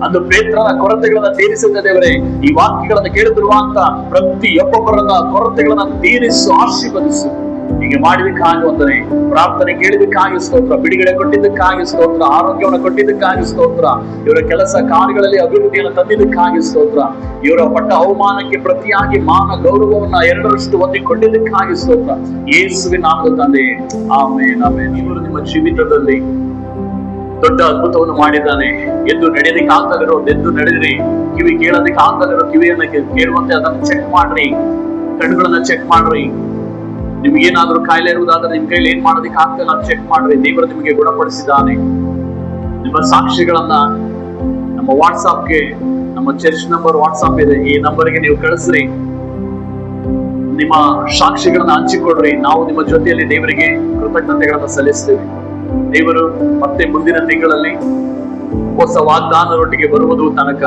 ಅದು ಪೇತ್ರನ ಕೊರತೆಗಳನ್ನ ತೀರಿಸಿದ ದೇವರೇ, ಈ ವಾಕ್ಯಗಳನ್ನು ಕೇಳುತ್ತಿರುವಂತ ಪ್ರತಿಯೊಬ್ಬೊಬ್ಬರ ಕೊರತೆಗಳನ್ನ ತೀರಿಸು, ಆಶೀರ್ವದಿಸು. ಹೀಗೆ ಮಾಡಿದಕ್ಕಾಗಿ ವಂದನೆ. ಪ್ರಾರ್ಥನೆ ಕೇಳಿದಕ್ಕಾಗಿ ಸ್ತೋತ್ರ. ಬಿಡುಗಡೆ ಕೊಟ್ಟಿದ್ದಕ್ಕಾಗಿ ಸ್ತೋತ್ರ. ಆರೋಗ್ಯವನ್ನು ಕೊಟ್ಟಿದ್ದಕ್ಕಾಗಿ ಸ್ತೋತ್ರ. ಇವರ ಕೆಲಸ ಕಾರ್ಯಗಳಲ್ಲಿ ಅಭಿವೃದ್ಧಿಯನ್ನು ತಂದಿದ್ದಕ್ಕಾಗಿ ಸ್ತೋತ್ರ. ಇವರ ಪಟ್ಟ ಅವಮಾನಕ್ಕೆ ಪ್ರತಿಯಾಗಿ ಮಾನ ಗೌರವವನ್ನ ಎರಡರಷ್ಟು ಹೊಂದಿಕೊಂಡಿದ್ದಕ್ಕಾಗಿ ಸ್ತೋತ್ರ. ಯೇಸುವಿನ ನಾಮದ ತಂದೆ, ಆಮೆನ್ ಆಮೆನ್. ಇವರು ನಿಮ್ಮ ಜೀವಿತದಲ್ಲಿ ದೊಡ್ಡ ಅದ್ಭುತವನ್ನು ಮಾಡಿದ್ದಾನೆ. ಎದ್ದು ನಡೆಯೋದಕ್ಕೆ ಆಗ್ತಲಿರೋ ಎದ್ದು ನಡೆದ್ರಿ. ಕಿವಿ ಕೇಳೋದಕ್ಕೆ ಆಗ್ತಲಿರೋ ಕಿವಿಯನ್ನ ಕೇಳುವಂತೆ ಅದನ್ನು ಚೆಕ್ ಮಾಡ್ರಿ. ಕಣ್ಣುಗಳನ್ನ ಚೆಕ್ ಮಾಡ್ರಿ. ನಿಮ್ಗೇನಾದ್ರೂ ಕಾಯಿಲೆ ಇರುವುದಾದ್ರೆ ನಿಮ್ ಕೈಲಿ ಏನ್ ಮಾಡೋದಕ್ಕೆ ಆಗ್ತಲ್ಲ ಅದು ಚೆಕ್ ಮಾಡ್ರಿ. ದೇವರು ನಿಮಗೆ ಗುಣಪಡಿಸಿದ್ದಾನೆ. ನಿಮ್ಮ ಸಾಕ್ಷಿಗಳನ್ನ ನಮ್ಮ ವಾಟ್ಸಾಪ್ಗೆ, ನಮ್ಮ ಚರ್ಚ್ ನಂಬರ್ ವಾಟ್ಸಾಪ್ ಇದೆ, ಈ ನಂಬರ್ಗೆ ನೀವು ಕಳಿಸ್ರಿ. ನಿಮ್ಮ ಸಾಕ್ಷಿಗಳನ್ನ ಹಂಚಿಕೊಡ್ರಿ. ನಾವು ನಿಮ್ಮ ಜೊತೆಯಲ್ಲಿ ದೇವರಿಗೆ ಕೃತಜ್ಞತೆಗಳನ್ನ ಸಲ್ಲಿಸ್ತೇವೆ. ದೇವರು ಮತ್ತೆ ಮುಂದಿನ ತಿಂಗಳಲ್ಲಿ ಹೊಸ ವಾಗ್ದಾನದೊಟ್ಟಿಗೆ ಬರುವುದು ತನಕ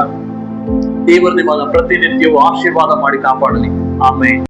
ದೇವರು ನಿಮ್ಮನ್ನ ಪ್ರತಿನಿತ್ಯವೂ ಆಶೀರ್ವಾದ ಮಾಡಿ ಕಾಪಾಡಲಿ. ಆಮೆನ್.